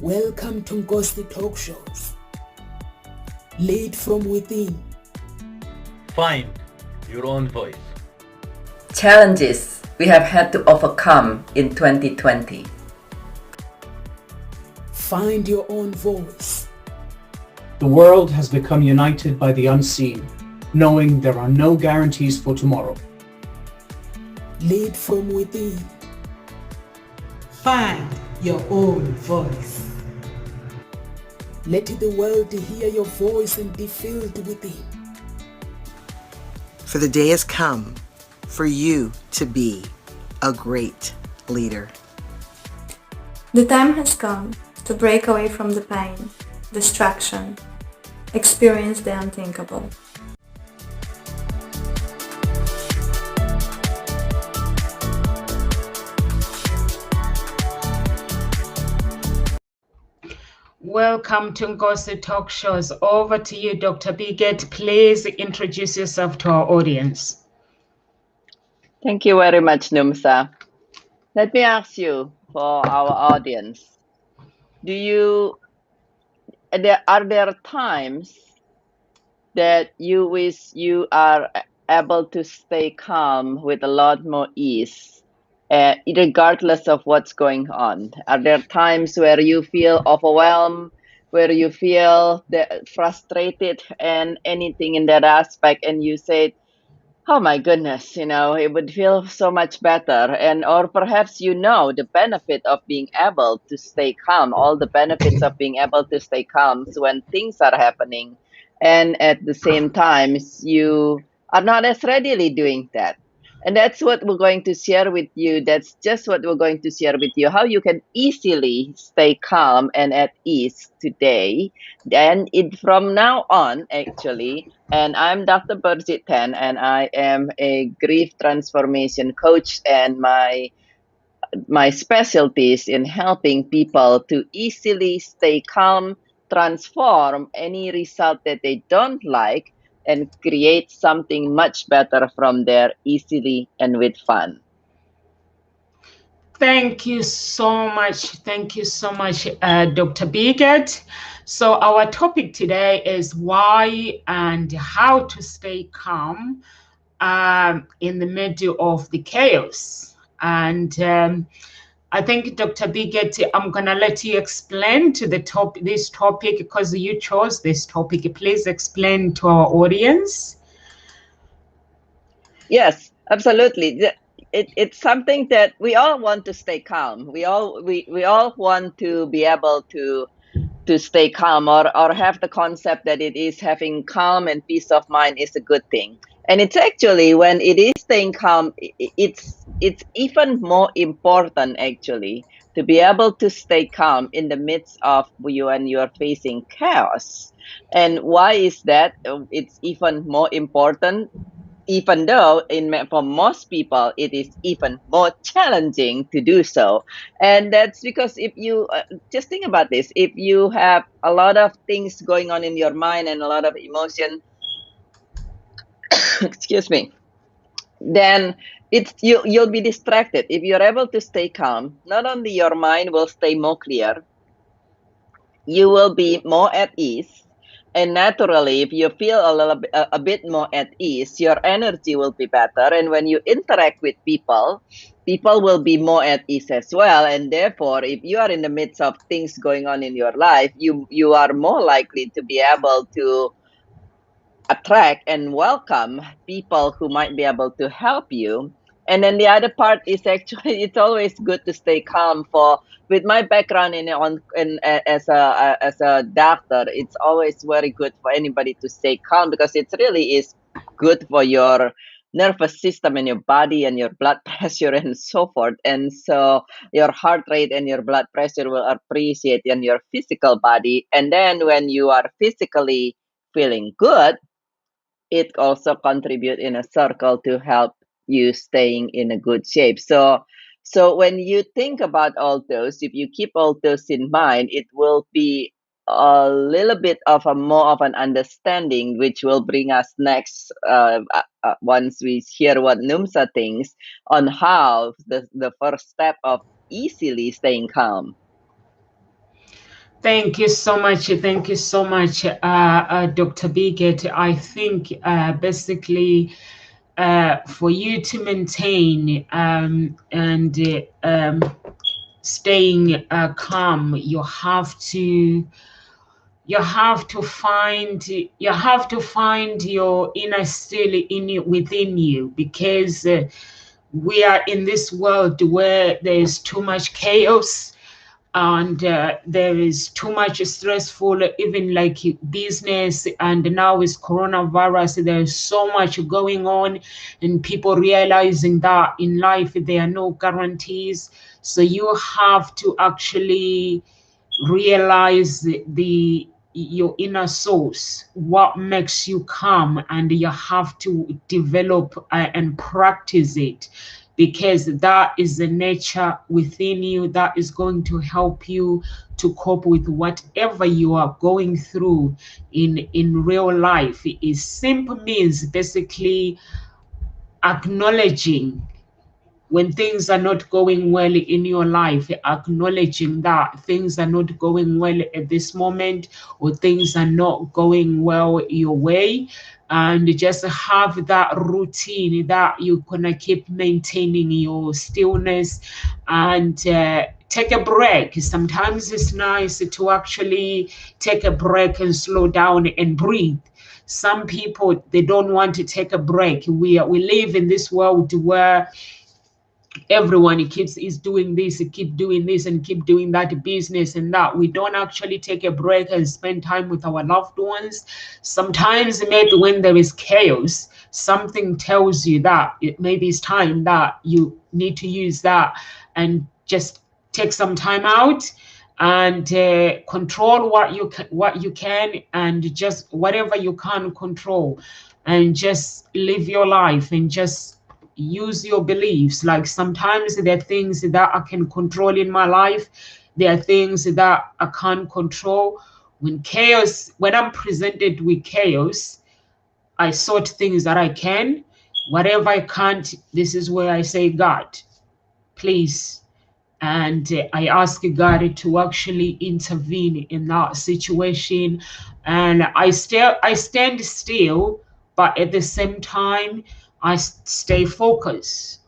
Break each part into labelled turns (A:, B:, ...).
A: Welcome to Ngosi Talk Shows. Lead from within.
B: Find your own voice.
C: Challenges we have had to overcome in 2020.
A: Find your own voice.
D: The world has become united by the unseen, knowing there are no guarantees for tomorrow.
A: Lead from within.
E: Find your own voice.
A: Let the world hear your voice and be filled within.
F: For the day has come for you to be a great leader.
G: The time has come to break away from the pain, distraction, experience the unthinkable.
H: Welcome to Ngosi Talk Shows. Over to you, Dr. Biget. Please introduce yourself to our audience.
I: Thank you very much, Numsa. Let me ask you, for our audience, are there times that you wish you are able to stay calm with a lot more ease, regardless of what's going on? Are there times where you feel overwhelmed, where you feel frustrated and anything in that aspect, and you say, oh my goodness, it would feel so much better. Or perhaps the benefit of being able to stay calm, all the benefits of being able to stay calm when things are happening. And at the same time, you are not as readily doing that. And that's what we're going to share with you. That's just what we're going to share with you, how you can easily stay calm and at ease today. And from now on, actually, and I'm Dr. Burjit Tan, and I am a grief transformation coach, and my specialty is in helping people to easily stay calm, transform any result that they don't like, and create something much better from there easily and with fun.
H: Thank you so much. Thank you so much, Dr. Biget. So our topic today is why and how to stay calm in the middle of the chaos. And I think, Dr. Biget, I'm going to let you explain to this topic because you chose this topic. Please explain to our audience.
I: Yes, absolutely. It's something that we all want to stay calm. We all want to be able to stay calm, or have the concept that it is having calm and peace of mind is a good thing. And it's actually, when it is staying calm, it's even more important actually to be able to stay calm in the midst of you and you're facing chaos. And why is that? It's even more important, even though for most people it is even more challenging to do so. And that's because if you just think about this, if you have a lot of things going on in your mind and a lot of emotion, excuse me, then you'll be distracted. If you're able to stay calm, not only your mind will stay more clear, you will be more at ease. And naturally, if you feel a bit more at ease, your energy will be better. And when you interact with people, people will be more at ease as well. And therefore, if you are in the midst of things going on in your life, you are more likely to be able to attract and welcome people who might be able to help you. And then the other part is actually, it's always good to stay calm. With my background as a doctor, it's always very good for anybody to stay calm, because it really is good for your nervous system and your body and your blood pressure and so forth. And so your heart rate and your blood pressure will appreciate in your physical body. And then when you are physically feeling good, it also contribute in a circle to help you staying in a good shape. So when you think about all those, if you keep all those in mind, it will be a little bit of more of an understanding, which will bring us next once we hear what Numsa thinks on how the first step of easily staying calm.
H: Thank you so much. Thank you so much, Dr. Bigot. I think basically for you to maintain and staying calm, you have to find your inner still in you, within you, because we are in this world where there's too much chaos, and there is too much stressful, even like business, and now with coronavirus there's so much going on, and people realizing that in life there are no guarantees. So you have to actually realize your inner source, what makes you calm, and you have to develop and practice it, because that is the nature within you that is going to help you to cope with whatever you are going through in real life. It simply means basically acknowledging when things are not going well in your life, acknowledging that things are not going well at this moment, or things are not going well your way, and just have that routine that you're gonna keep maintaining your stillness, and take a break. Sometimes it's nice to actually take a break and slow down and breathe. Some people, they don't want to take a break. We live in this world where everyone is doing this, keep doing this, and keep doing that business and that. We don't actually take a break and spend time with our loved ones. Sometimes maybe when there is chaos, something tells you that maybe it's time that you need to use that and just take some time out and control what you can, and just whatever you can control, and just live your life and just use your beliefs. Like sometimes there are things that I can control in my life, there are things that I can't control. When I'm presented with chaos, I sort things that I can. Whatever I can't, this is where I say, God, please, and I ask God to actually intervene in that situation, and I stand still, but at the same time I stay focused.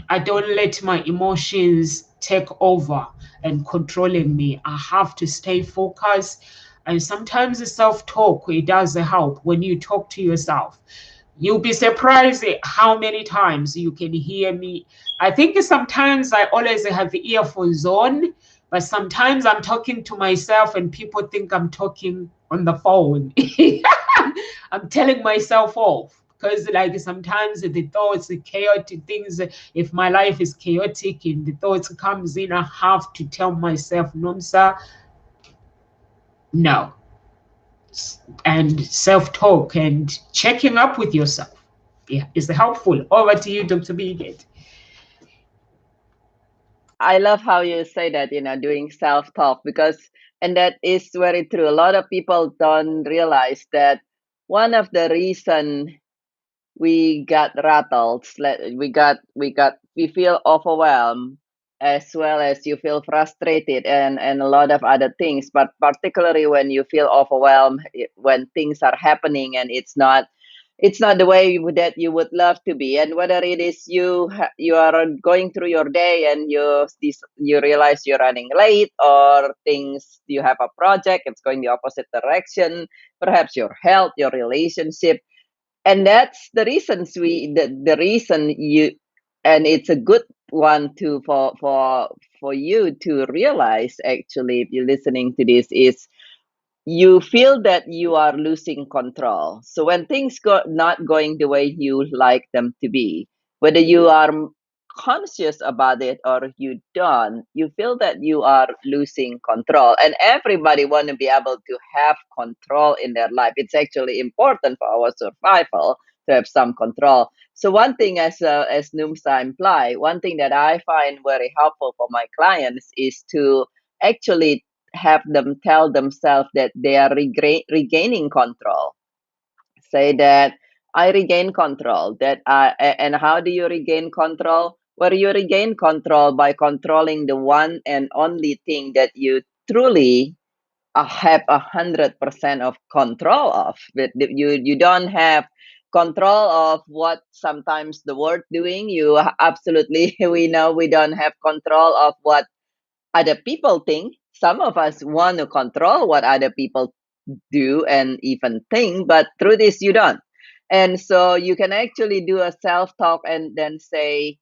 H: I don't let my emotions take over and controlling me. I have to stay focused. And sometimes the self-talk, it does help. When you talk to yourself, you'll be surprised at how many times you can hear me. I think sometimes I always have the earphones on, but sometimes I'm talking to myself and people think I'm talking on the phone. I'm telling myself off, because like sometimes the thoughts, the chaotic things, if my life is chaotic and the thoughts comes in, I have to tell myself, no, sir, no. And self-talk and checking up with yourself, yeah, is helpful. Over to you, Dr. Bigot.
I: I love how you say that, doing self-talk, because, and that is very true. A lot of people don't realize that one of the reason we got rattled, we feel overwhelmed, as well as you feel frustrated, and a lot of other things. But particularly when you feel overwhelmed, when things are happening and it's not the way that you would love to be, and whether it is you are going through your day and you realize you're running late, or things, you have a project, it's going the opposite direction, perhaps your health, your relationship. And that's the reasons the reason you, and it's a good one to for you to realize, actually, if you're listening to this, is you feel that you are losing control. So when things go not going the way you like them to be, whether you are conscious about it or you don't, you feel that you are losing control. And everybody want to be able to have control in their life. It's actually important for our survival to have some control. So one thing, as Numsa implied, one thing that I find very helpful for my clients is to actually have them tell themselves that they are regaining control. Say that I regain control. And how do you regain control? Well, you regain control by controlling the one and only thing that you truly have 100% of control of. But you don't have control of what sometimes the world doing. You absolutely, we know we don't have control of what other people think. Some of us want to control what other people do and even think, but through this you don't. And so you can actually do a self talk and then say,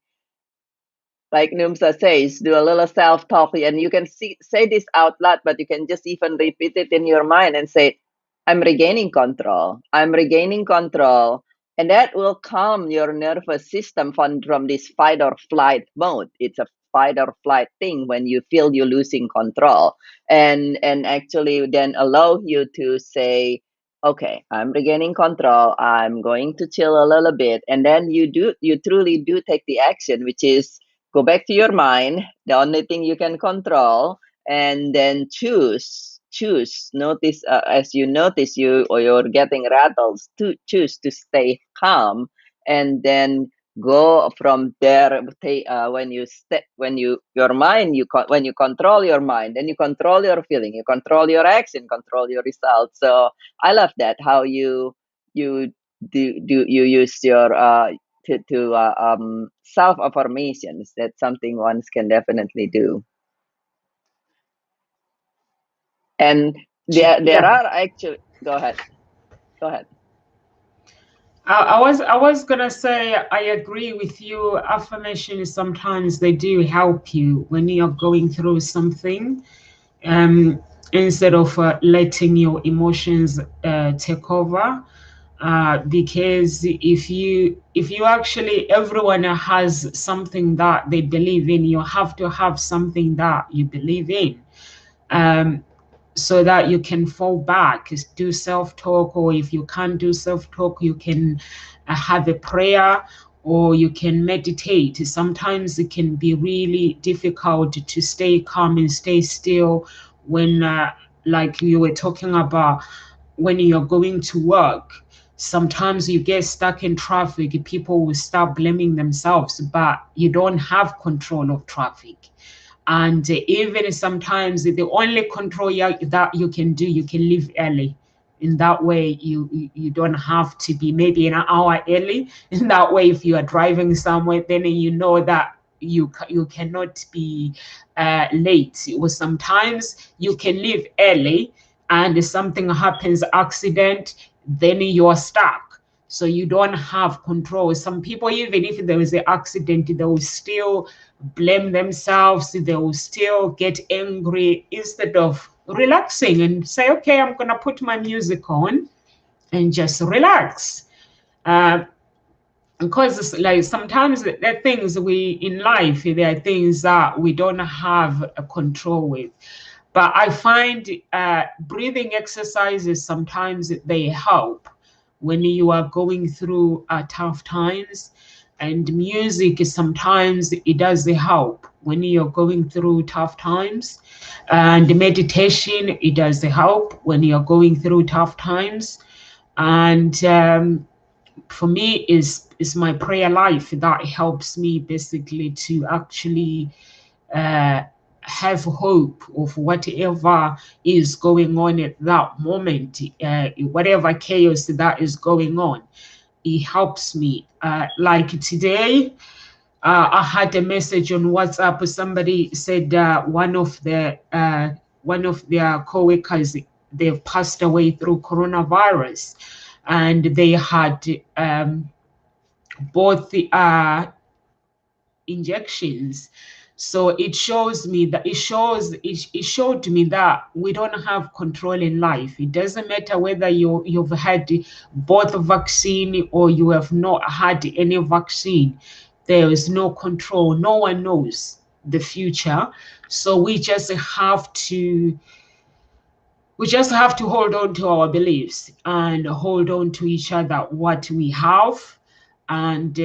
I: like Numsa says, do a little self talk, and you can say this out loud, but you can just even repeat it in your mind and say, I'm regaining control. I'm regaining control. And that will calm your nervous system from this fight or flight mode. It's a fight or flight thing when you feel you're losing control. And actually then allow you to say, okay, I'm regaining control. I'm going to chill a little bit. And then you truly do take the action, which is go back to your mind, the only thing you can control, and then choose notice, as you notice you or you're getting rattles, to choose to stay calm, and then go from there. When you step when you your mind when you control your mind, then you control your feeling, you control your action, control your results. So I love that how you do you use your to self affirmations. That's something one can definitely do. And there
H: Yeah.
I: are actually, go ahead, go ahead.
H: I was gonna say I agree with you. Affirmations sometimes they do help you when you're going through something, instead of letting your emotions take over. Because if you actually, everyone has something that they believe in, you have to have something that you believe in. Um, so that you can fall back, do self-talk, or if you can't do self-talk, you can have a prayer, or you can meditate. Sometimes it can be really difficult to stay calm and stay still when, like you were talking about, when you're going to work. Sometimes you get stuck in traffic, people will start blaming themselves, but you don't have control of traffic. And even sometimes the only control that you can do, you can leave early. In that way, you don't have to be maybe an hour early. In that way, if you are driving somewhere, then you know that you cannot be late. Or sometimes you can leave early, and something happens, accident, then you're stuck. So you don't have control. Some people, even if there is an accident, they will still blame themselves, they will still get angry instead of relaxing and say, okay, I'm going to put my music on and just relax. Because it's like sometimes there are things we in life, there are things that we don't have a control with. But I find breathing exercises sometimes they help when you are going through tough times, and music is sometimes it does help when you're going through tough times, and meditation it does help when you're going through tough times. And for me is my prayer life that helps me basically to actually uh, have hope of whatever is going on at that moment, whatever chaos that is going on. It helps me. Like today, I had a message on WhatsApp. Somebody said one of their coworkers, they've passed away through coronavirus, and they had both injections. So it shows me that it showed me that we don't have control in life. It doesn't matter whether you've had both vaccine or you have not had any vaccine. There is no control. No one knows the future. So we just have to hold on to our beliefs and hold on to each other, what we have. And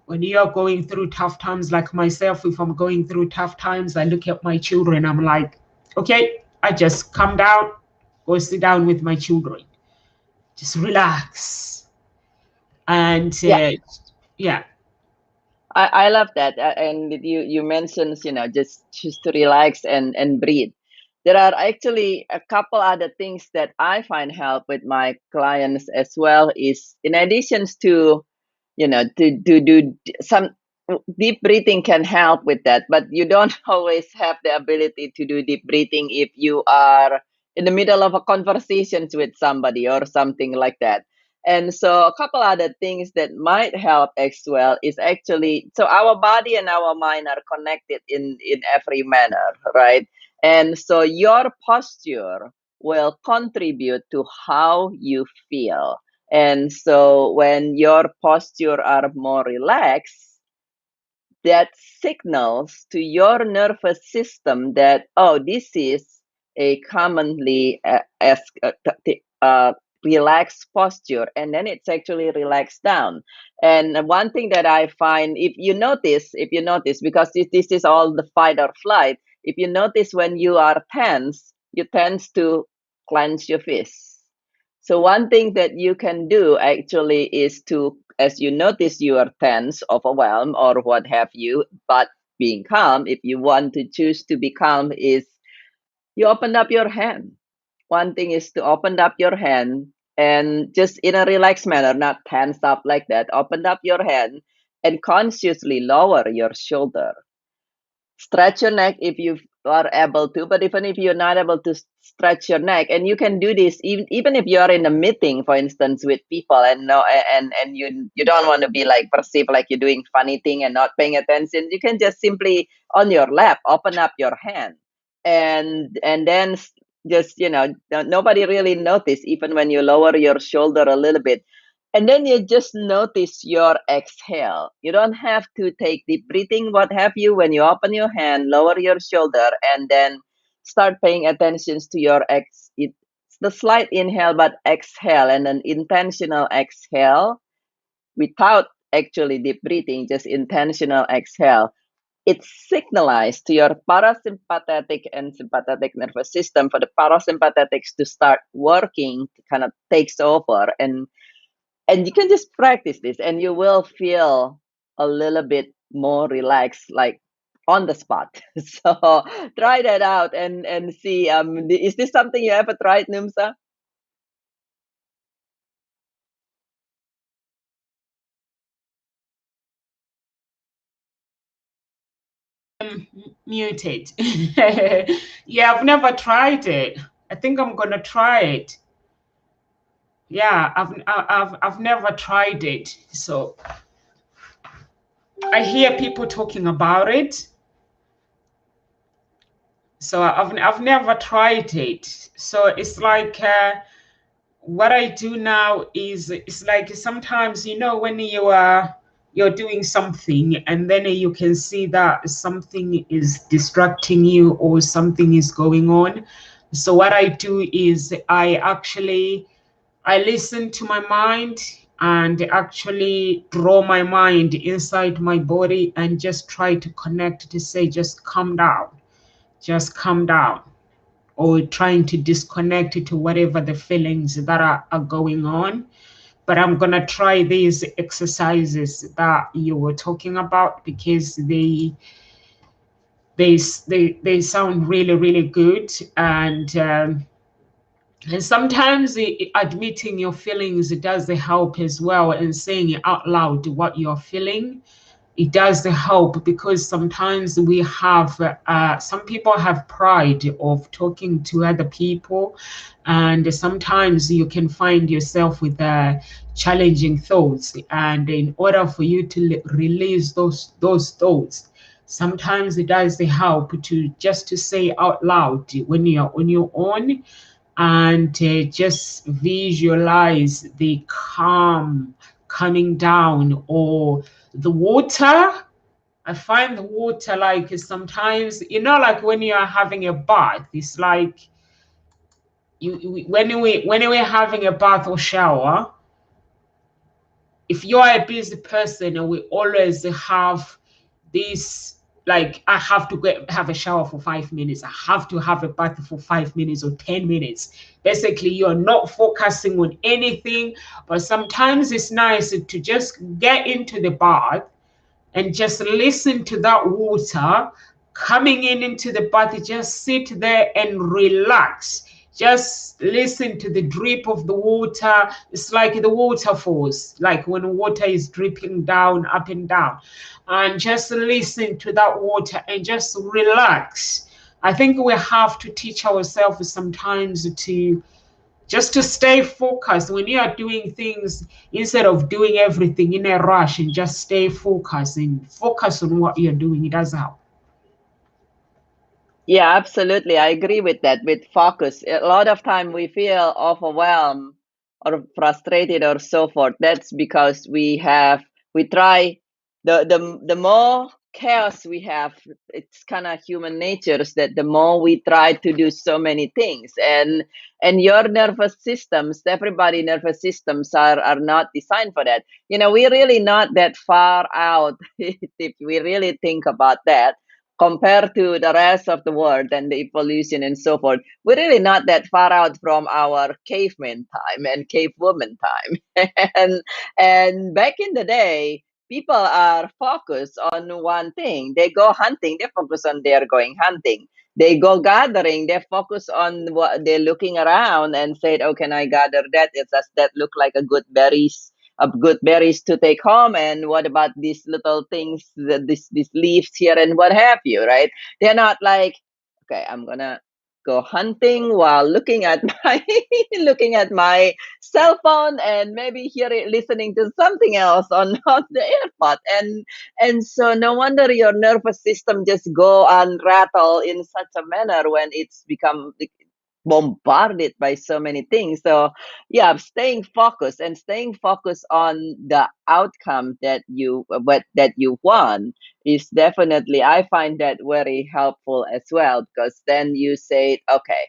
H: when you're going through tough times, like myself, if I'm going through tough times, I look at my children, I'm like, okay, I just come down, go sit down with my children, just relax. And
I: Yeah,
H: yeah.
I: I love that. And you mentioned, just choose to relax and breathe. there are actually a couple other things that I find help with my clients as well. Is in addition to, to do some deep breathing can help with that, but you don't always have the ability to do deep breathing if you are in the middle of a conversation with somebody or something like that. And so a couple other things that might help as well is actually, so our body and our mind are connected in every manner, right? And so your posture will contribute to how you feel. And so when your posture are more relaxed, that signals to your nervous system that, oh, this is a commonly relaxed posture, and then it's actually relaxed down. And one thing that I find, if you notice, because this is all the fight or flight, if you notice when you are tense, you tend to clench your fists. So one thing that you can do actually is to, as you notice you are tense, overwhelmed, or what have you, but being calm, if you want to choose to be calm, is you open up your hand. One thing is to open up your hand and just in a relaxed manner, not tense up like that. Open up your hand and consciously lower your shoulder. Stretch your neck if you are able to, but even if you're not able to stretch your neck, and you can do this even if you are in a meeting, for instance, with people, and no and you don't want to be like perceived like you're doing funny thing and not paying attention. You can just simply on your lap open up your hand, and then just nobody really notice even when you lower your shoulder a little bit. And then you just notice your exhale. You don't have to take deep breathing, what have you. When you open your hand, lower your shoulder, and then start paying attention to your it's the slight inhale, but exhale, and an intentional exhale without actually deep breathing, just intentional exhale. It signalized to your parasympathetic and sympathetic nervous system for the parasympathetics to start working, to kind of takes over, and you can just practice this and you will feel a little bit more relaxed, like on the spot. So try that out and see, is this something you ever tried, Numsa?
H: Muted. Yeah, I've never tried it. I think I'm gonna try it. Yeah, I've never tried it. So I hear people talking about it. So I've never tried it. So it's like what I do now is it's like sometimes when you're doing something and then you can see that something is distracting you or something is going on. So what I do is I listen to my mind and actually draw my mind inside my body and just try to connect to say, just calm down, or trying to disconnect it to whatever the feelings that are going on. But I'm going to try these exercises that you were talking about because they sound really, really good. And sometimes admitting your feelings does help as well, and saying out loud what you're feeling. It does help because sometimes we have some people have pride of talking to other people, and sometimes you can find yourself with challenging thoughts, and in order for you to release those thoughts, sometimes it does help to say out loud when you're on your own, and just visualize the calm coming down, or the water. I find the water like sometimes, like when you are having a bath, it's like when we're having a bath or shower, if you're a busy person and we always have this, like, I have to have a shower for 5 minutes, I have to have a bath for 5 minutes or 10 minutes. Basically, you're not focusing on anything, but sometimes it's nice to just get into the bath and just listen to that water coming into the bath, just sit there and relax. Just listen to the drip of the water. It's like the waterfalls, like when water is dripping down, up and down. And just listen to that water and just relax. I think we have to teach ourselves sometimes to just to stay focused when you are doing things, instead of doing everything in a rush, and just stay focused and focus on what you're doing. It does help.
I: Yeah, absolutely. I agree with that. With focus, a lot of time we feel overwhelmed or frustrated or so forth. That's because we try the more chaos we have, it's kind of human nature is that the more we try to do so many things, and your nervous systems, everybody nervous systems are not designed for that. We're really not that far out if we really think about that compared to the rest of the world and the evolution and so forth. We're really not that far out from our caveman time and cavewoman time. and back in the day, people are focused on one thing. They go hunting, they focus on their going hunting. They go gathering, they focus on what they're looking around and said, "Oh, can I gather that? Does that look like a good berries? Of good berries to take home, and what about these little things, these leaves here and what have you, right? They're not like, okay, I'm gonna go hunting while looking at my looking at my cell phone and maybe listening to something else on the airpod, and so no wonder your nervous system just go and rattle in such a manner when it's become bombarded by so many things. So yeah, staying focused on the outcome that you want is definitely, I find that very helpful as well, because then you say, okay,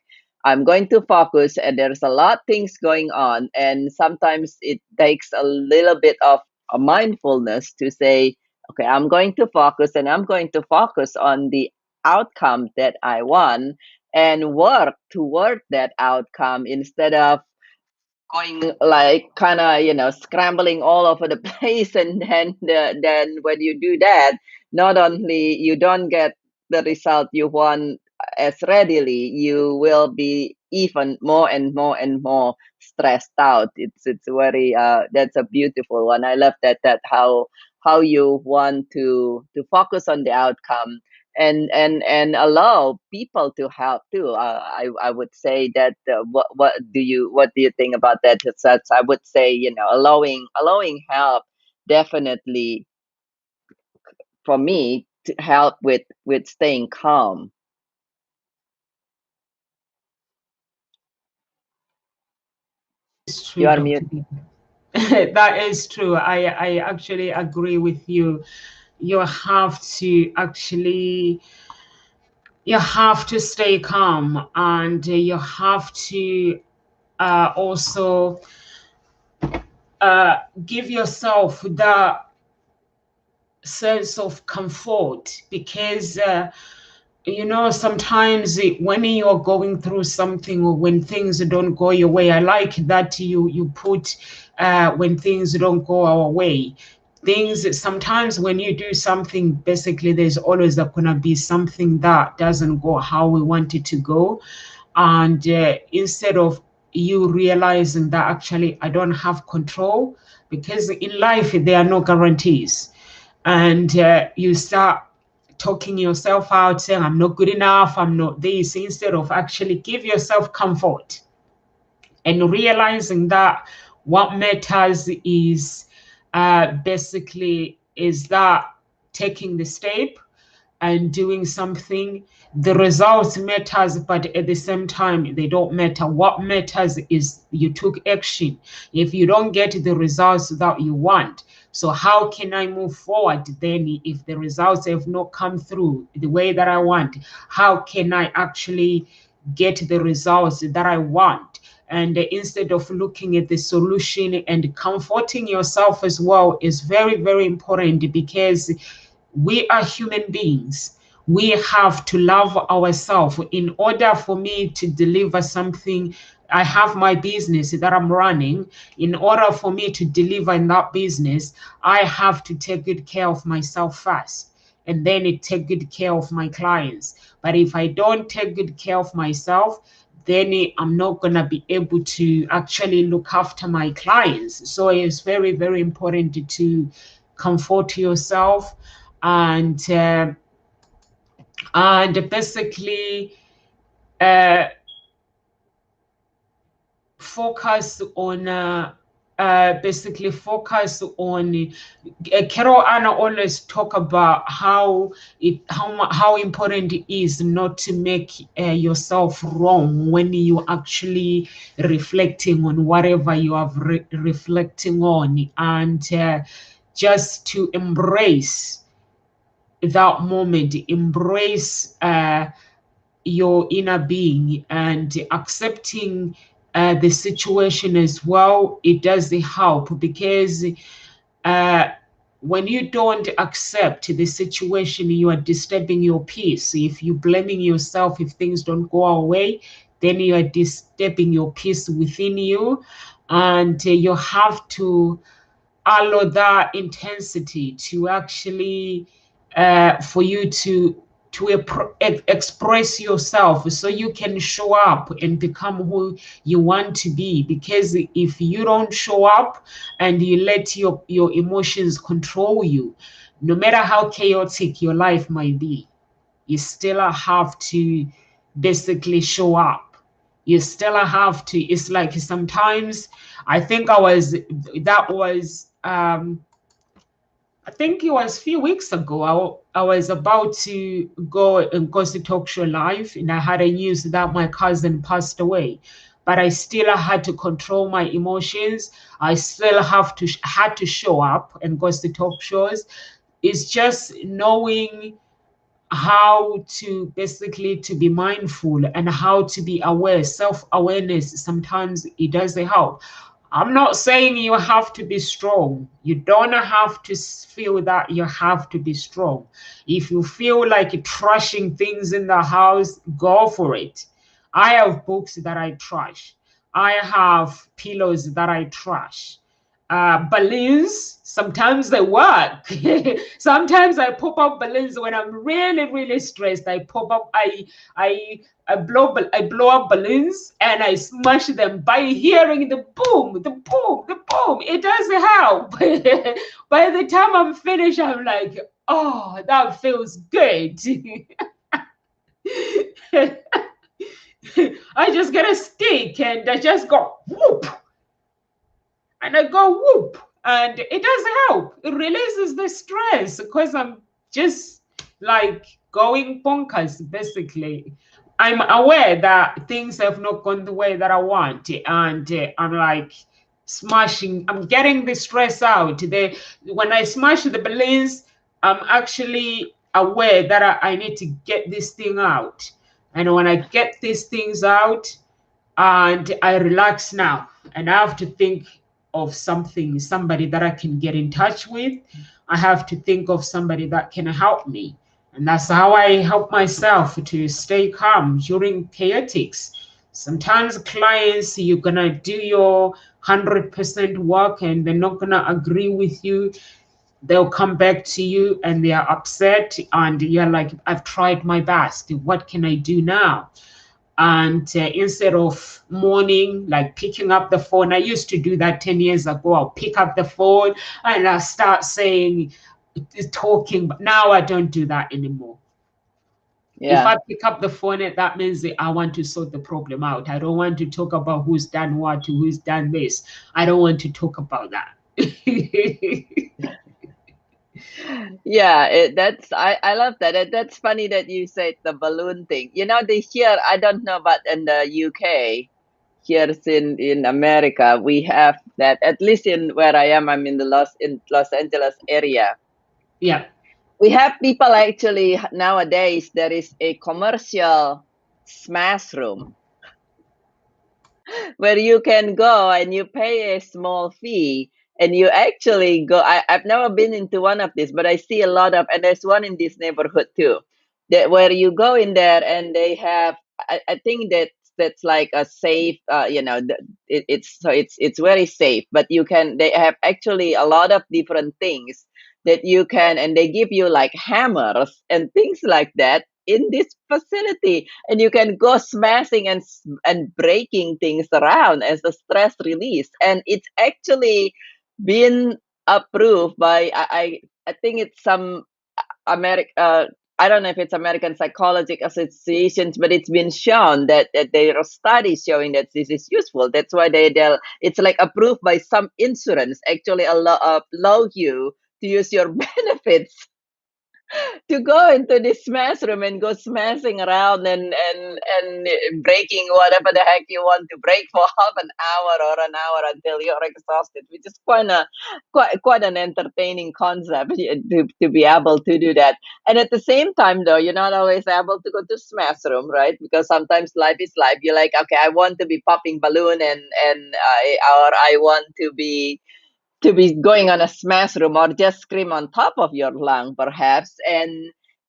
I: I'm going to focus, and there's a lot things going on, and sometimes it takes a little bit of a mindfulness to say, okay, I'm going to focus, and I'm going to focus on the outcome that I want and work toward that outcome instead of going like kind of scrambling all over the place, and then when you do that, not only you don't get the result you want as readily, you will be even more and more and more stressed out. It's very that's a beautiful one. I love that how you want to focus on the outcome and allow people to help too. I would say that what do you think about that? That's, I would say, allowing help definitely for me to help with staying calm.
H: It's
I: You
H: true,
I: are
H: Dr.
I: mute.
H: B. That is true. I actually agree with you. You have to actually, you have to stay calm, and you have to also give yourself the sense of comfort, because sometimes when you're going through something, or when things don't go your way, I like that you put when things don't go our way. Things, sometimes when you do something, basically there's always gonna be something that doesn't go how we want it to go. And instead of you realizing that actually I don't have control, because in life there are no guarantees, and you start talking yourself out, saying I'm not good enough, I'm not this, instead of actually give yourself comfort and realizing that what matters is basically is that taking the step and doing something. The results matters, but at the same time they don't matter. What matters is you took action. If you don't get the results that you want, so how can I move forward then? If the results have not come through the way that I want, how can I actually get the results that I want? And instead of looking at the solution, and comforting yourself as well is very, very important, because we are human beings. We have to love ourselves. In order for me to deliver something, I have my business that I'm running. In order for me to deliver in that business, I have to take good care of myself first. and then take good care of my clients. But if I don't take good care of myself, then I'm not going to be able to actually look after my clients. So it's very, very important to comfort yourself and basically focus on Carol Anna always talk about how important it is not to make yourself wrong when you actually reflecting on whatever you are reflecting on, and just to embrace that moment, embrace your inner being, and accepting the situation as well. It does help, because when you don't accept the situation, you are disturbing your peace. If you're blaming yourself if things don't go away, then you are disturbing your peace within you, and you have to allow that intensity to actually for you to express yourself, so you can show up and become who you want to be. Because if you don't show up and you let your emotions control you, no matter how chaotic your life might be, you still have to basically show up. You still have to. It's like sometimes I think I think it was a few weeks ago. I was about to go and go to talk show live, and I had a news that my cousin passed away. But I still had to control my emotions. I still had to show up and go to talk shows. It's just knowing how to basically to be mindful and how to be aware. Self-awareness, sometimes it does help. I'm not saying you have to be strong. You don't have to feel that you have to be strong. If you feel like trashing things in the house, go for it. I have books that I trash. I have pillows that I trash. Balloons, sometimes they work. Sometimes I pop up balloons when I'm really, really stressed. I pop up, I blow up balloons and I smash them by hearing the boom, the boom, the boom. It does help. By the time I'm finished, I'm like, oh, that feels good. I just get a stick and I just go whoop, and I go whoop, and it does help. It releases the stress because I'm just like going bonkers, basically. I'm aware that things have not gone the way that I want, and I'm like smashing. I'm getting the stress out. When I smash the balloons, I'm actually aware that I need to get this thing out. And when I get these things out, and I relax now, and I have to think of somebody that I can get in touch with. I have to think of somebody that can help me. And that's how I help myself to stay calm during chaotics. Sometimes clients, you're gonna do your 100% work and they're not gonna agree with you. They'll come back to you and they are upset, and you're like, I've tried my best. What can I do now? And instead of mourning, like picking up the phone, I used to do that 10 years ago. I'll pick up the phone and I'll start talking, but now I don't do that anymore.
I: Yeah.
H: If I pick up the phone, that means that I want to sort the problem out. I don't want to talk about who's done what, who's done this. I don't want to talk about that.
I: Yeah, I love that. That's funny that you said the balloon thing. You know, here, I don't know, but in the UK, here in America, we have that. At least in where I am, I'm in Los Angeles area.
H: Yeah.
I: We have people actually nowadays. There is a commercial smash room where you can go and you pay a small fee and you actually go. I've never been into one of these, but I see a lot of, and there's one in this neighborhood too, that where you go in there and they have, I think that's like a safe, it's very safe, but they have actually a lot of different things that you can, and they give you like hammers and things like that in this facility, and you can go smashing and breaking things around as a stress release. And it's actually been approved by I think it's some American, I don't know if it's American Psychological Associations, but it's been shown that there are studies showing that this is useful. That's why they'll it's like approved by some insurance, actually allow you to use your benefits to go into this smash room and go smashing around and breaking whatever the heck you want to break for half an hour or an hour until you're exhausted, which is quite an entertaining concept to be able to do that. And at the same time, though, you're not always able to go to smash room, right? Because sometimes life is life. You're like, okay, I want to be popping balloon or I want to be going on a smash room or just scream on top of your lung perhaps,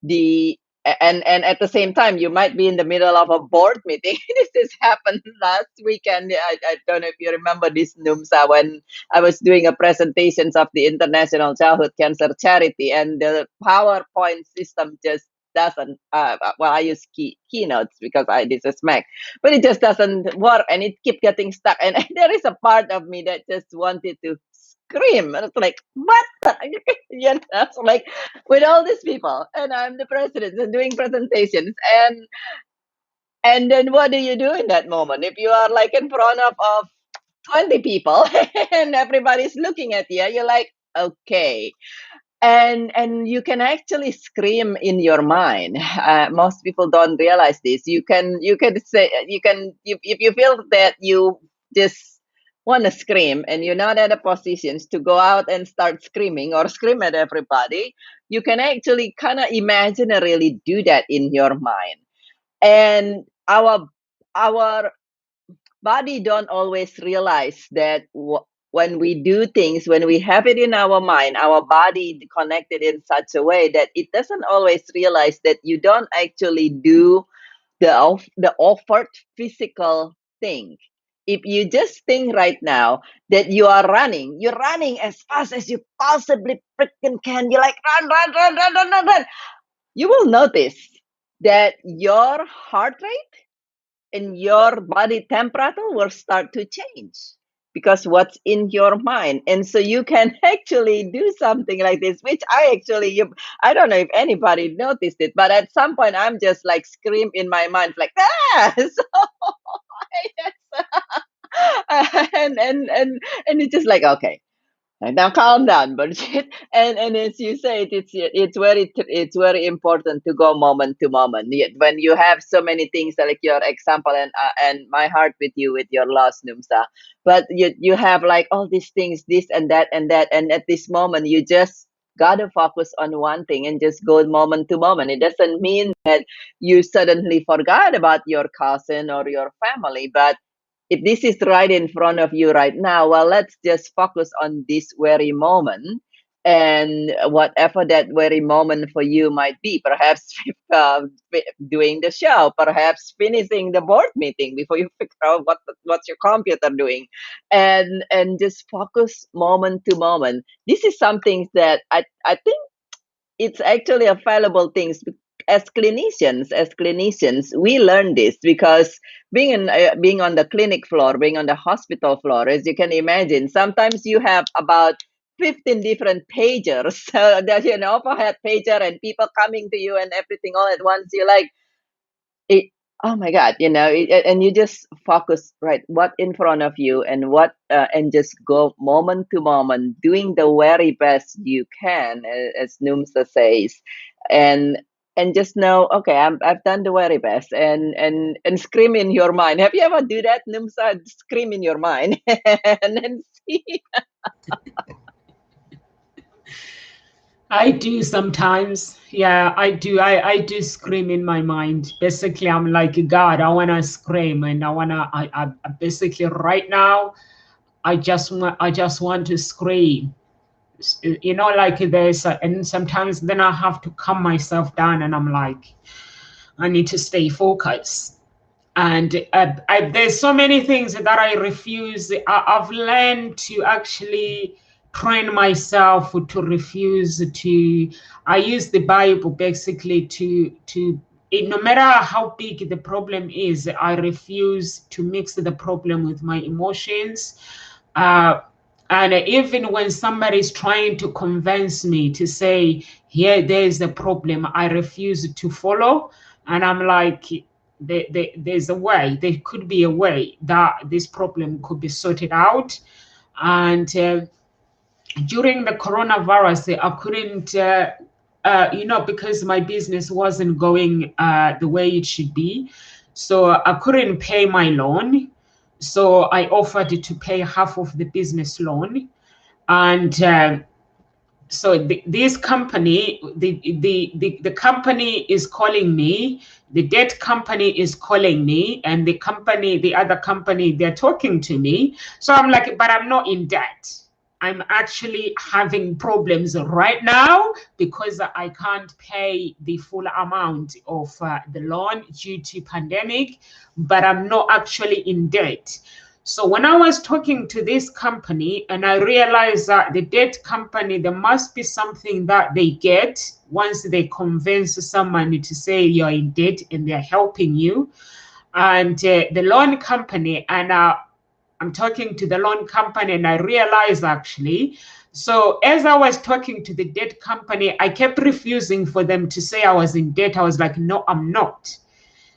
I: the and at the same time you might be in the middle of a board meeting. This happened last weekend. I don't know if you remember this, Numsa, when I was doing a presentations of the International Childhood Cancer Charity, and the PowerPoint system just doesn't well, I use keynotes because this is Mac, but it just doesn't work and it kept getting stuck. And there is a part of me that just wanted to scream. And it's like, what? You know, it's like with all these people, and I'm the president and doing presentations, and then what do you do in that moment if you are like in front of 20 people and everybody's looking at you? You're like, okay. And you can actually scream in your mind. Most people don't realize this. You can say if you feel that you just want to scream and you're not at a position to go out and start screaming or scream at everybody, you can actually kind of imaginarily do that in your mind. And our body don't always realize that when we do things, when we have it in our mind, our body connected in such a way that it doesn't always realize that you don't actually do the offered physical thing. If you just think right now that you're running as fast as you possibly freaking can. You're like, run. You will notice that your heart rate and your body temperature will start to change because what's in your mind. And so you can actually do something like this, which I don't know if anybody noticed it, but at some point I'm just like scream in my mind like, so yes. And it's just like, okay, now calm down, but and as you said, it's very important to go moment to moment. Yet when you have so many things like your example, and my heart with you with your loss, Numsa, but you have like all these things, this and that and that, and at this moment you just gotta focus on one thing and just go moment to moment. It doesn't mean that you suddenly forgot about your cousin or your family, but if this is right in front of you right now, well, let's just focus on this very moment, and whatever that very moment for you might be. Perhaps doing the show, perhaps finishing the board meeting before you figure out what's your computer doing, and just focus moment to moment. This is something that I think it's actually a valuable thing. As clinicians we learn this because being on the clinic floor, being on the hospital floor, as you can imagine, sometimes you have about 15 different pagers. So there's an overhead pager and people coming to you and everything all at once. You're like, it, oh my god, and you just focus right what in front of you, and and just go moment to moment, doing the very best you can, as Numsa says, and just know, okay, I've done the very best, and scream in your mind. Have you ever do that, Numsa? Scream in your mind and then see.
H: I do sometimes. Yeah, I do. I do scream in my mind. Basically, I'm like, God, I want to scream, and I basically right now, I just want to scream. Like and sometimes then I have to calm myself down, and I'm like, I need to stay focused. And there's so many things that I refuse. I've learned to actually train myself to refuse to. I use the Bible basically no matter how big the problem is, I refuse to mix the problem with my emotions. And even when somebody is trying to convince me to say, here, there's a problem, I refuse to follow. And I'm like, there's a way, there could be a way that this problem could be sorted out. And during the coronavirus, I couldn't, because my business wasn't going the way it should be. So I couldn't pay my loan. So I offered to pay half of the business loan. And so this company, the company is calling me, the debt company is calling me, and the other company, they're talking to me. So I'm like, but I'm not in debt. I'm actually having problems right now because I can't pay the full amount of the loan due to pandemic, but I'm not actually in debt. So when I was talking to this company and I realized that the debt company, there must be something that they get once they convince someone to say you're in debt and they're helping you. And the loan company, and I'm talking to the loan company and I realized actually, so as I was talking to the debt company, I kept refusing for them to say I was in debt. I was like, no, I'm not.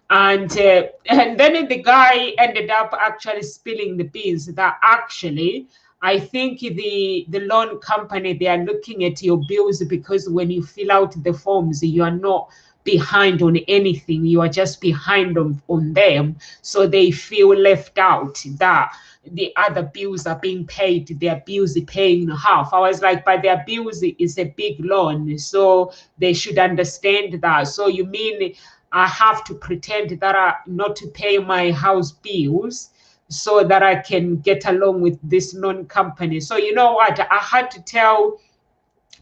H: And then the guy ended up actually spilling the beans that actually, I think the loan company, they are looking at your bills because when you fill out the forms, you are not behind on anything. You are just behind on them. So they feel left out that the other bills are being paid, their bills are paying half. I was like, but their bills is a big loan, so they should understand that. So you mean I have to pretend that I not to pay my house bills so that I can get along with this loan company? So you know what? I had to tell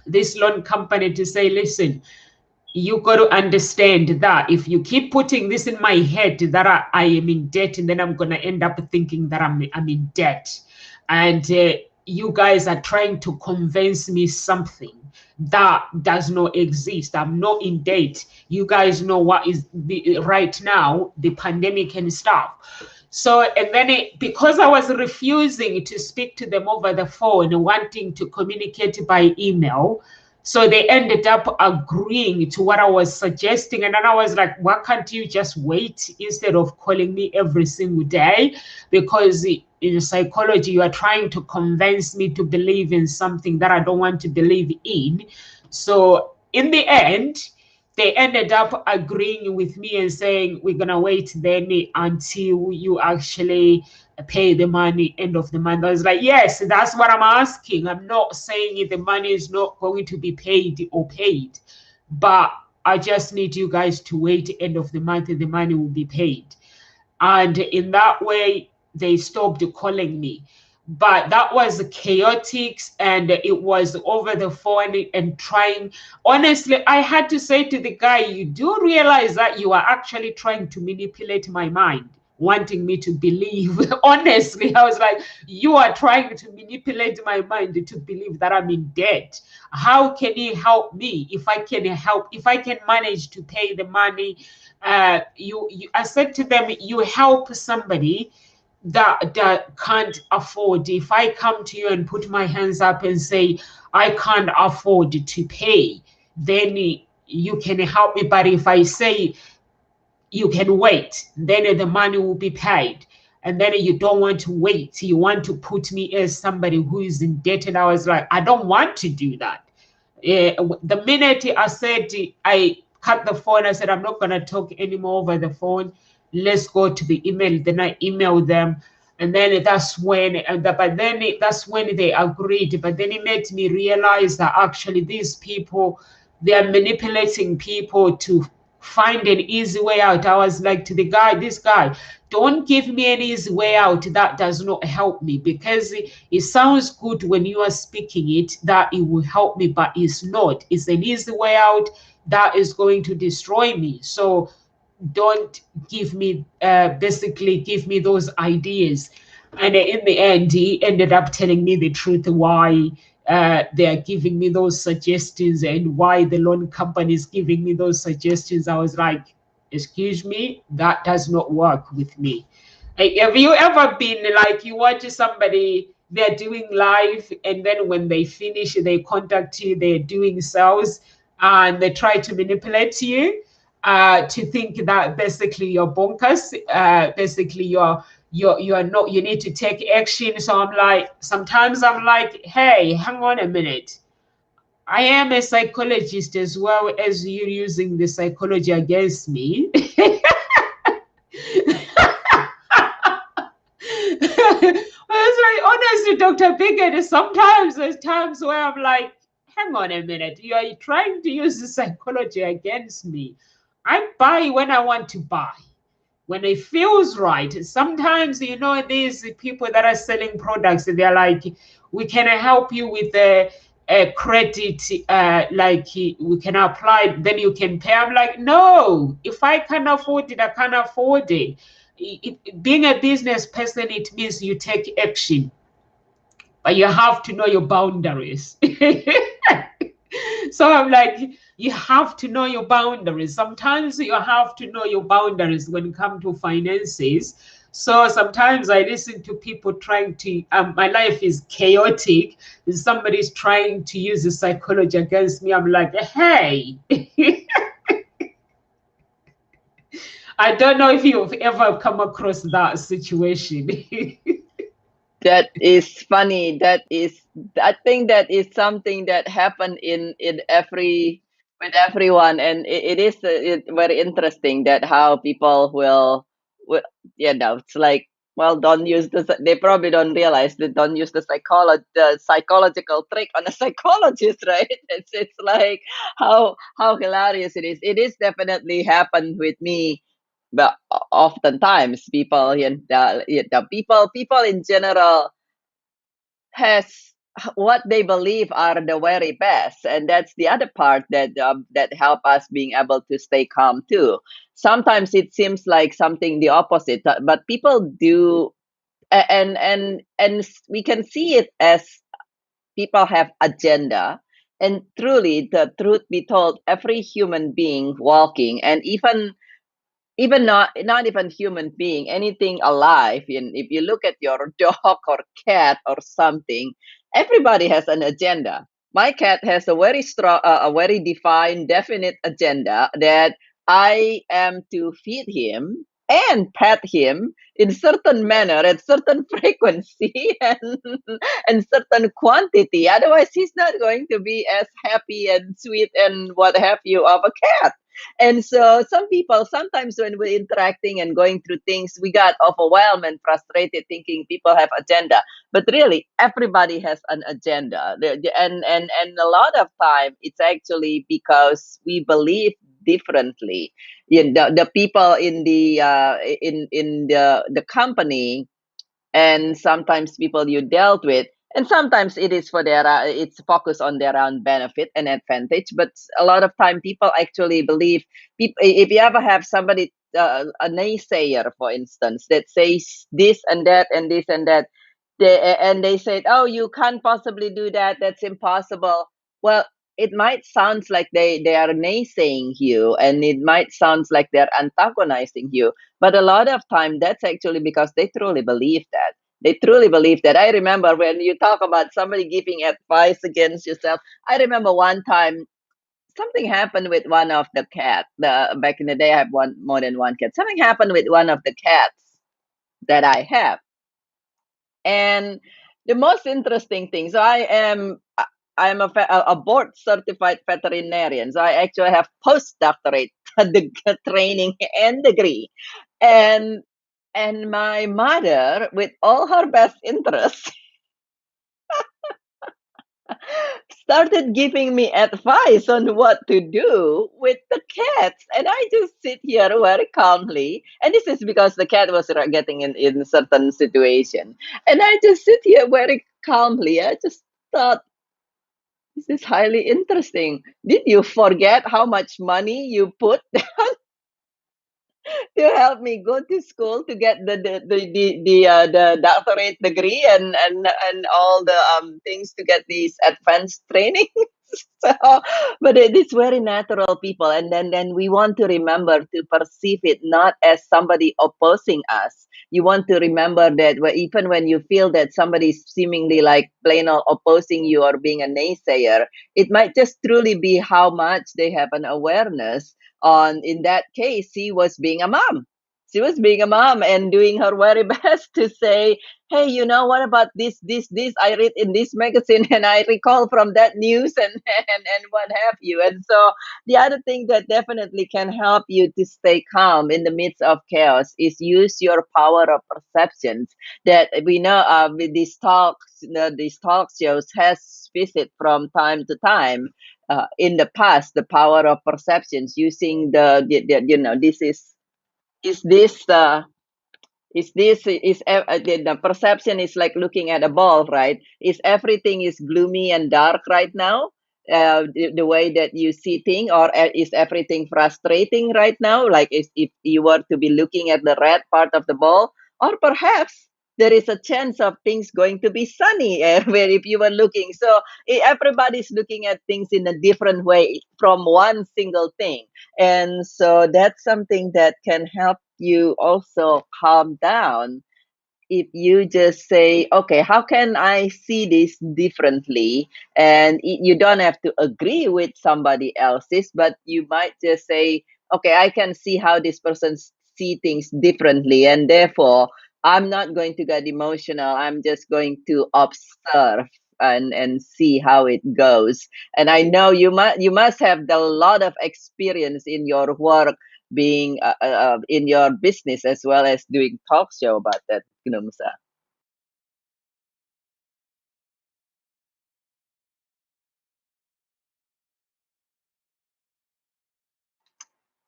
H: this loan company to say, listen, you got to understand that if you keep putting this in my head that I am in debt, and then I'm going to end up thinking that I'm in debt. And you guys are trying to convince me something that does not exist. I'm not in debt. You guys know what is right now, the pandemic and stuff. So, and then because I was refusing to speak to them over the phone, wanting to communicate by email, so they ended up agreeing to what I was suggesting. And then I was like, why can't you just wait instead of calling me every single day? Because in psychology, you are trying to convince me to believe in something that I don't want to believe in. So in the end, they ended up agreeing with me and saying, we're going to wait then until you actually pay the money end of the month. I was like, yes, that's what I'm asking. I'm not saying the money is not going to be paid or paid, but I just need you guys to wait end of the month and the money will be paid. And in that way, they stopped calling me. But that was chaotic, and it was over the phone and trying. Honestly, I had to say to the guy, you do realize that you are actually trying to manipulate my mind, wanting me to believe. Honestly, I was like, you are trying to manipulate my mind to believe that I'm in debt. How can you help me if I can manage to pay the money? I said to them, you help somebody that can't afford. If I come to you and put my hands up and say I can't afford to pay, then you can help me. But if I say you can wait, then the money will be paid. And then you don't want to wait, you want to put me as somebody who is indebted. I was like, I don't want to do that. The minute I said, I cut the phone, I said, I'm not going to talk anymore over the phone. Let's go to the email. Then I emailed them. And then that's when, that's when they agreed. But then it made me realize that actually these people, they are manipulating people to find an easy way out. I was like to this guy, don't give me an easy way out. That does not help me, because it sounds good when you are speaking it, that it will help me, but it's not. It's an easy way out that is going to destroy me. So don't give me, basically give me those ideas. And in the end, he ended up telling me the truth why they are giving me those suggestions and why the loan company is giving me those suggestions. I was like, excuse me, that does not work with me. Have you ever been like, you watch somebody, they're doing live, and then when they finish, they contact you, they're doing sales, and they try to manipulate you to think that basically you're bonkers, basically you're not, you need to take action. So I'm like, sometimes I'm like, hey, hang on a minute, I am a psychologist as well as you using the psychology against me. It's like, honestly, Dr. Biggett, sometimes there's times where I'm like, hang on a minute, you are trying to use the psychology against me. I buy when I want to buy, when it feels right. Sometimes, these people that are selling products, they're like, we can help you with a credit, like we can apply, then you can pay. I'm like, no, if I can afford it, I can afford it. Being a business person, it means you take action, but you have to know your boundaries. So I'm like, you have to know your boundaries. Sometimes you have to know your boundaries when it comes to finances. So sometimes I listen to people trying to, my life is chaotic. Somebody's trying to use the psychology against me. I'm like, hey, I don't know if you've ever come across that situation.
I: That is funny. I think that is something that happened in every with everyone, and it is very interesting that how people will, it's like, well, don't use they probably don't realize that don't use the psychological trick on a psychologist, right? It's like how hilarious it is. It is definitely happened with me, but oftentimes people, people in general has what they believe are the very best, and that's the other part that help us being able to stay calm too. Sometimes it seems like something the opposite, but people do, and we can see it as people have agenda. And truly, the truth be told, every human being walking, and even not even human being, anything alive, and if you look at your dog or cat or something, everybody has an agenda. My cat has a very strong, a very defined, definite agenda that I am to feed him and pet him in certain manner at certain frequency and certain quantity, otherwise he's not going to be as happy and sweet and what have you of a cat. And so some people, sometimes when we're interacting and going through things, we got overwhelmed and frustrated thinking people have agenda. But really, everybody has an agenda. And a lot of time, it's actually because we believe differently. The people in the company, and sometimes people you dealt with, and sometimes it is for their it's focused on their own benefit and advantage, but a lot of time people actually believe, if you ever have somebody, a naysayer for instance, that says this and that and this and that, they said, oh, you can't possibly do that, that's impossible. Well, it might sound like they are naysaying you, and it might sound like they're antagonizing you, but a lot of time that's actually because they truly believe that. They truly believe that. I remember when you talk about somebody giving advice against yourself. I remember one time something happened with one of the cat. Back in the day, I have more than one cat. Something happened with one of the cats that I have, and the most interesting thing. So I'm a board certified veterinarian. So I actually have postdoctorate the training and degree, and my mother, with all her best interests, started giving me advice on what to do with the cats. And I just sit here very calmly. And this is because the cat was getting in a certain situation. And I just sit here very calmly. I just thought, this is highly interesting. Did you forget how much money you put to help me go to school to get the doctorate degree and all the things to get these advanced training. So, but it is very natural, people, and then we want to remember to perceive it not as somebody opposing us. You want to remember that even when you feel that somebody is seemingly like plain old opposing you or being a naysayer, it might just truly be how much they have an awareness on. In that case, she was being a mom. She was being a mom and doing her very best to say, hey, what about this I read in this magazine and I recall from that news and what have you. And so the other thing that definitely can help you to stay calm in the midst of chaos is use your power of perceptions. That we know with these talk shows has visit from time to time in the past, the power of perceptions, using this is this the perception is like looking at a ball, right? Is everything is gloomy and dark right now, the way that you see things, or is everything frustrating right now, like if you were to be looking at the red part of the ball, or perhaps there is a chance of things going to be sunny, where if you were looking. So everybody's looking at things in a different way from one single thing. And so that's something that can help you also calm down if you just say, okay, how can I see this differently? And you don't have to agree with somebody else's, but you might just say, okay, I can see how this person see things differently, and therefore I'm not going to get emotional. I'm just going to observe and see how it goes. And I know you must have a lot of experience in your work, being in your business as well as doing talk show about that, Musa.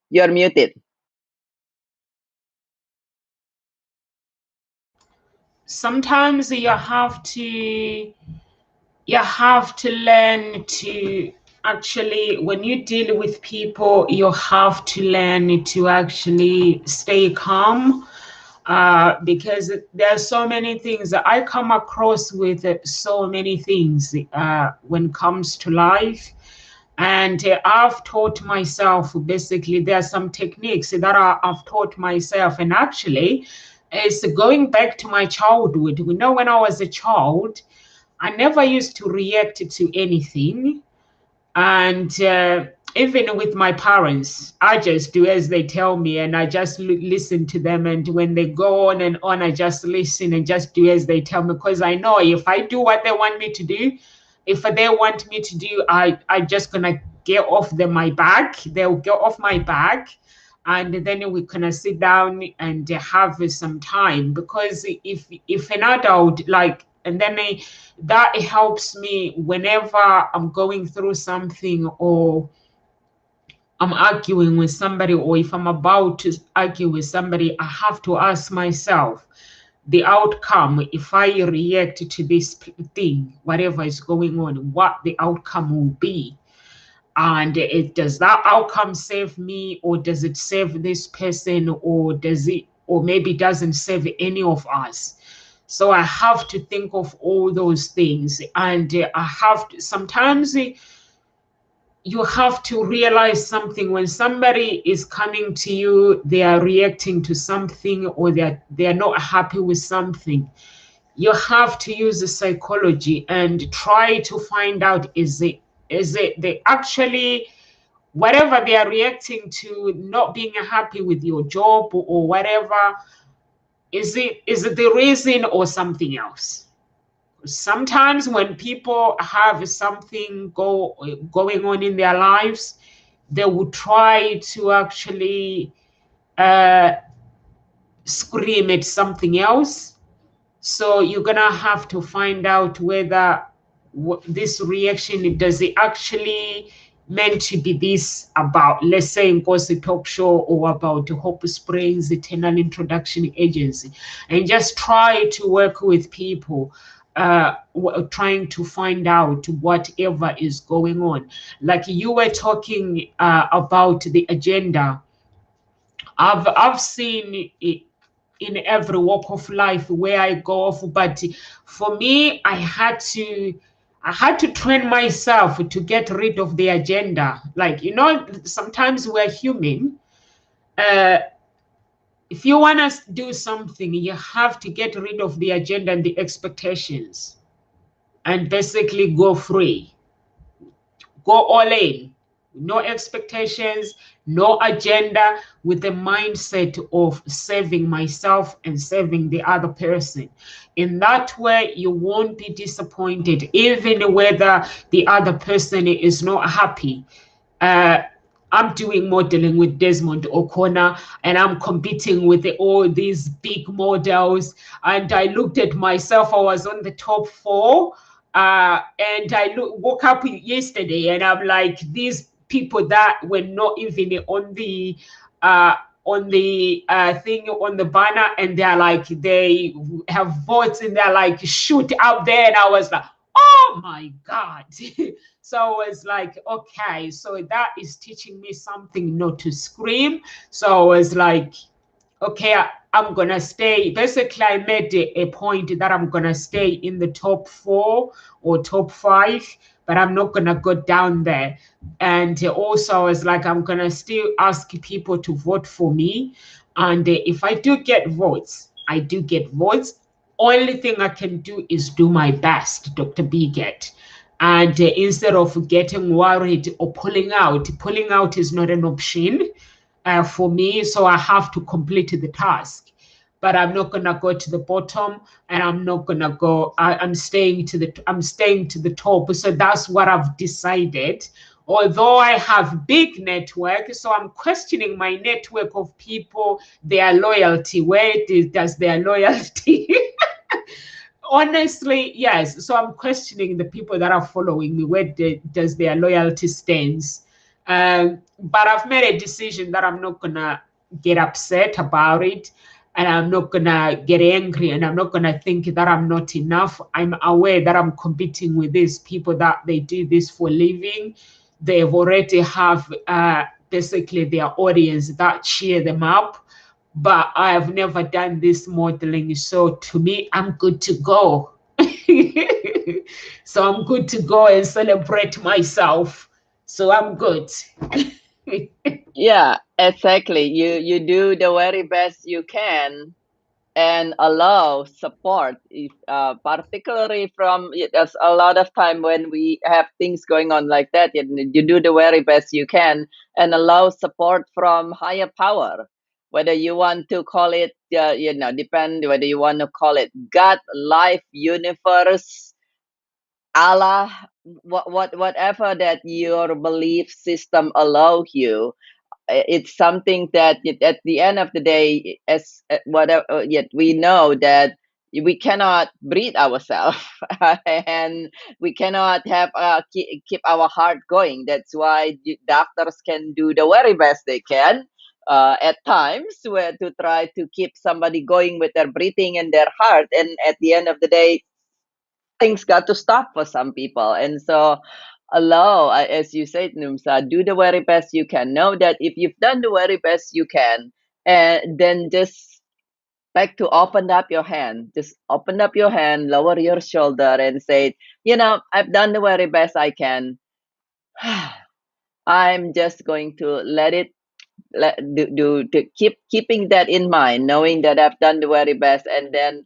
I: You're muted.
H: Sometimes you have to learn to actually, when you deal with people, you have to learn to actually stay calm, because there are so many things that I come across with, so many things when it comes to life. And I've taught myself, basically, there are some techniques that I've taught myself. And actually, it's going back to my childhood. We know when I was a child, I never used to react to anything. And even with my parents, I just do as they tell me, and I just listen to them. And when they go on and on, I just listen and just do as they tell me, because I know if I do what they want me to do, if they want me to do, I just gonna get off my back. They'll get off my back, and then we can sit down and have some time. Because if an adult, like, and then that helps me whenever I'm going through something, or I'm arguing with somebody, or if I'm about to argue with somebody, I have to ask myself the outcome. If I react to this thing, whatever is going on, what the outcome will be. And does that outcome save me, or does it save this person, or does it, or maybe doesn't save any of us? So I have to think of all those things. And I have to, sometimes you have to realize something. When somebody is coming to you, they are reacting to something, or they're not happy with something. You have to use the psychology and try to find out, is it they actually, whatever they are reacting to, not being happy with your job or whatever, is it the reason or something else? Sometimes when people have something going on in their lives, they will try to actually scream at something else. So you're gonna have to find out whether this reaction, does it actually meant to be this about, let's say, in Nkosi Talk Show, or about Hope Springs Eternal Introduction Agency, and just try to work with people, trying to find out whatever is going on. Like you were talking about the agenda I've seen it in every walk of life where I go off, but for me, I had to train myself to get rid of the agenda. Like, sometimes we're human. If you want to do something, you have to get rid of the agenda and the expectations and basically go free, go all in. No expectations, no agenda, with the mindset of saving myself and saving the other person. In that way, you won't be disappointed, even whether the other person is not happy. I'm doing modeling with Desmond O'Connor, and I'm competing with all these big models. And I looked at myself, I was on the top 4. And I woke up yesterday and I'm like, these people that were not even on the thing on the banner, and they're like, they have votes and they're like shoot out there, and I was like, oh my God. So I was like, okay, so that is teaching me something, not to scream. So I was like, okay, I'm gonna stay. Basically, I made a point that I'm gonna stay in the top 4 or top 5, but I'm not gonna go down there. And also, I was like, I'm gonna still ask people to vote for me. And if I do get votes, I do get votes. Only thing I can do is do my best, Dr. Biget. And instead of getting worried or pulling out is not an option for me. So I have to complete the task. But I'm not gonna go to the bottom, and I'm not gonna go. I'm staying to the top. So that's what I've decided. Although I have big network, so I'm questioning my network of people, their loyalty. Where does their loyalty? Honestly, yes. So I'm questioning the people that are following me. Where does their loyalty stands? But I've made a decision that I'm not gonna get upset about it, and I'm not gonna get angry, and I'm not gonna think that I'm not enough. I'm aware that I'm competing with these people that they do this for a living. They've already have basically their audience that cheer them up, but I have never done this modeling. So to me, I'm good to go. So I'm good to go and celebrate myself. So I'm good.
I: Yeah, exactly. You do the very best you can and allow support if particularly from there's a lot of time when we have things going on like that, you do the very best you can and allow support from higher power, whether you want to call it depend whether you want to call it God, life, universe, Allah, whatever that your belief system allow you. It's something that at the end of the day, as whatever, yet we know that we cannot breathe ourselves and we cannot have keep our heart going. That's why doctors can do the very best they can at times where to try to keep somebody going with their breathing and their heart, and at the end of the day things got to stop for some people. And so allow, as you said, Numsa, do the very best you can. Know that if you've done the very best you can, and then just like to open up your hand, just open up your hand, lower your shoulder, and say, I've done the very best I can. I'm just going to let it to keeping that in mind, knowing that I've done the very best, and then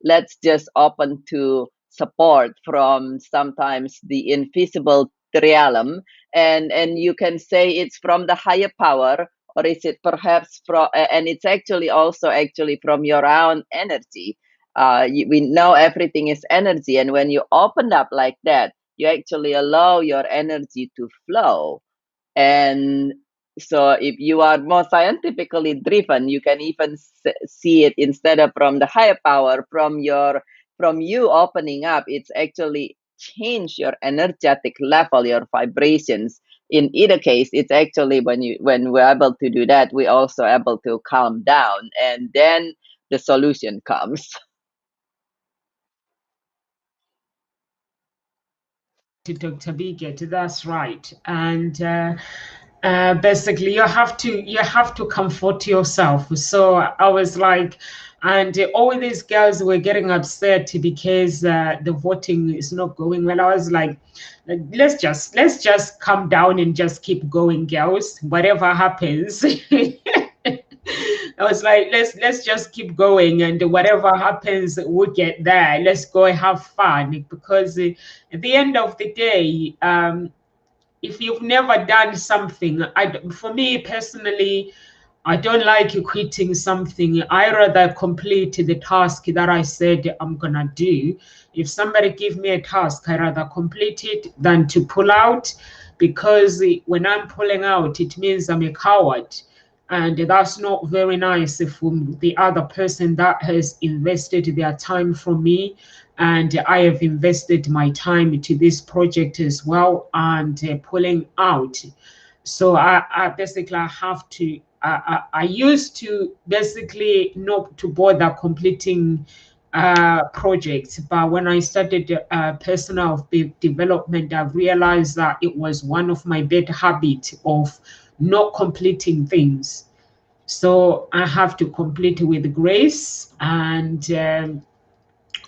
I: let's just open to support from sometimes the invisible realm, and you can say it's from the higher power, or is it perhaps from, and it's actually also actually from your own energy. We know everything is energy, and when you open up like that, you actually allow your energy to flow. And so if you are more scientifically driven, you can even see it instead of from the higher power, from you opening up, it's actually change your energetic level, your vibrations. In either case, it's actually when we're able to do that, we're also able to calm down, and then the solution comes.
H: To Dr. Biget, that's right. And basically you have to comfort yourself. So I was like, and all these girls were getting upset because the voting is not going well. I was like, let's just calm down and just keep going, girls, whatever happens. I was like, let's just keep going, and whatever happens, we'll get there. Let's go have fun, because at the end of the day, if you've never done something, for me personally, I don't like quitting something. I rather complete the task that I said I'm gonna do. If somebody give me a task, I rather complete it than to pull out, because when I'm pulling out, it means I'm a coward. And that's not very nice for the other person that has invested their time from me, and I have invested my time to this project as well, and pulling out. So I basically have to. I used to basically not to bother completing projects, but when I started personal development, I realized that it was one of my bad habits of not completing things. So I have to complete with grace, and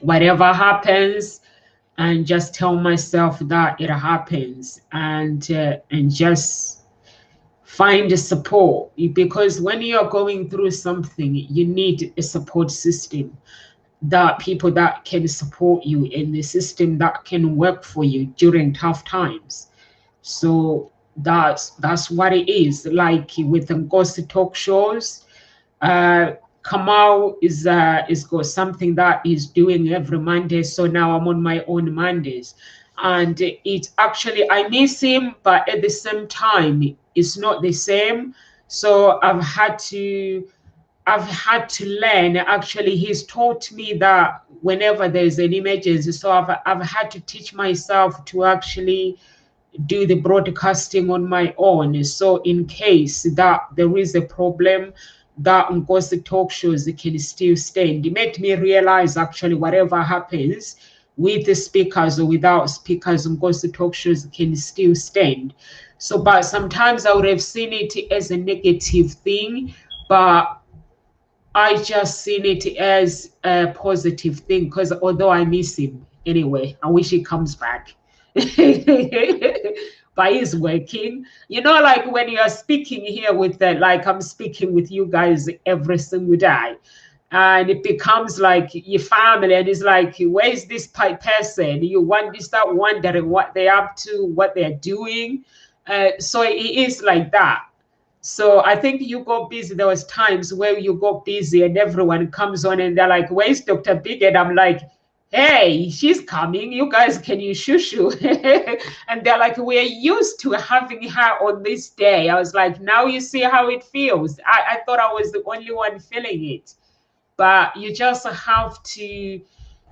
H: whatever happens, and just tell myself that it happens, and just find the support, because when you're going through something, you need a support system, that people that can support you, in the system that can work for you during tough times. So that's what it is like with the ghost talk shows. Kamal is got something that he's doing every Monday. So now I'm on my own Mondays, and it actually, I miss him, but at the same time, it's not the same. So I've had to learn. Actually, he's taught me that whenever there's an emergency, so I've had to teach myself to actually do the broadcasting on my own. So in case that there is a problem, that Ngozi talk shows can still stand. It made me realize, actually, whatever happens with the speakers or without speakers, Ngozi talk shows can still stand. So, but sometimes I would have seen it as a negative thing, but I just seen it as a positive thing, because although I miss him anyway, I wish he comes back. But he's working. Like when you are speaking here with like I'm speaking with you guys every single day, and it becomes like your family, and it's like, where's this person? You start wondering what they're up to, what they're doing. So it is like that. So I think you got busy. There was times where you got busy and everyone comes on and they're like, where's Dr. Big? And I'm like, hey, she's coming. You guys, can you shoo? And they're like, we're used to having her on this day. I was like, now you see how it feels. I thought I was the only one feeling it. But you just have to,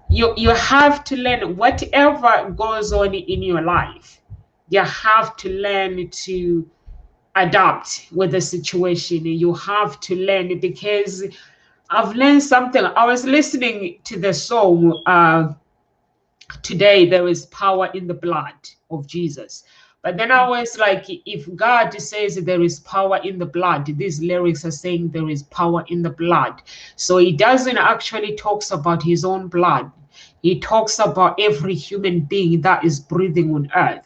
H: you have to learn whatever goes on in your life. You have to learn to adapt with the situation. You have to learn, because I've learned something. I was listening to the song today, there is power in the blood of Jesus. But then I was like, if God says there is power in the blood, these lyrics are saying there is power in the blood. So he doesn't actually talks about his own blood. He talks about every human being that is breathing on earth.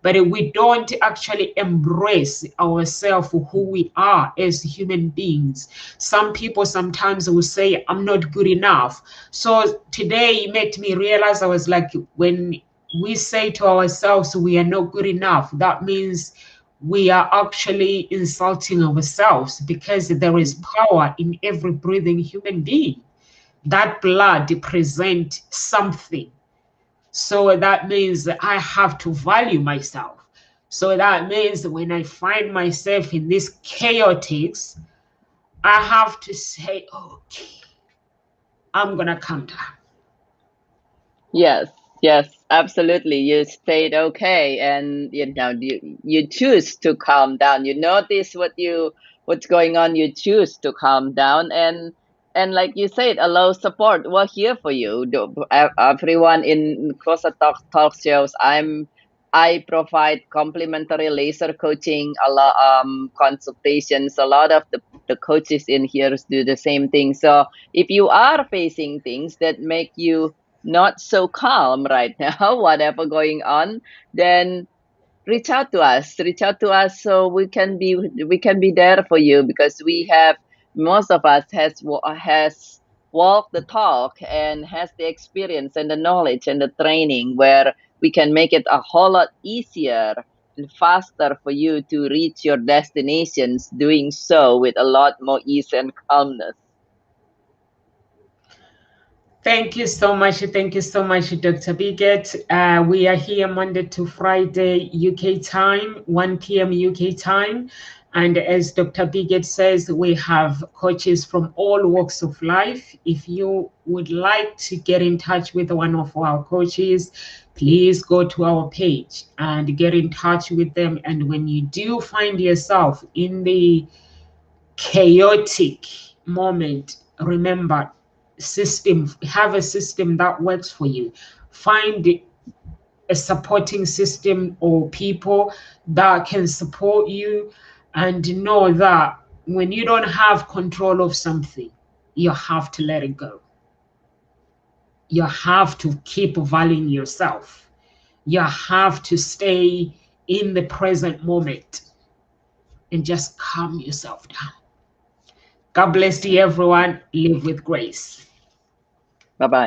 H: But we don't actually embrace ourselves, who we are as human beings. Some people sometimes will say, I'm not good enough. So today it made me realize, I was like, when we say to ourselves we are not good enough, that means we are actually insulting ourselves, because there is power in every breathing human being. That blood represents something. So that means I have to value myself. So that means when I find myself in this chaotics, I have to say, okay, I'm going to calm down.
I: Yes, yes, absolutely. You stayed okay, and you choose to calm down. You notice what's going on. You choose to calm down, and like you said, allow support. We're here for you. Everyone in Closer Talk shows. I'm I provide complimentary laser coaching, a lot consultations. A lot of the coaches in here do the same thing. So if you are facing things that make you not so calm right now, whatever going on, then reach out to us. Reach out to us so we can be there for you, because we have, most of us has walked the talk and has the experience and the knowledge and the training where we can make it a whole lot easier and faster for you to reach your destinations, doing so with a lot more ease and calmness.
H: Thank you so much. Thank you so much, Dr. Bigot. We are here Monday to Friday, UK time, 1 p.m. UK time. And as Dr. Bigot says, we have coaches from all walks of life. If you would like to get in touch with one of our coaches, please go to our page and get in touch with them. And when you do find yourself in the chaotic moment, remember, have a system that works for you. Find a supporting system or people that can support you, and know that when you don't have control of something, you have to let it go. You have to keep valuing yourself. You have to stay in the present moment and just calm yourself down. God bless you, everyone. Live with grace.
I: Bye bye.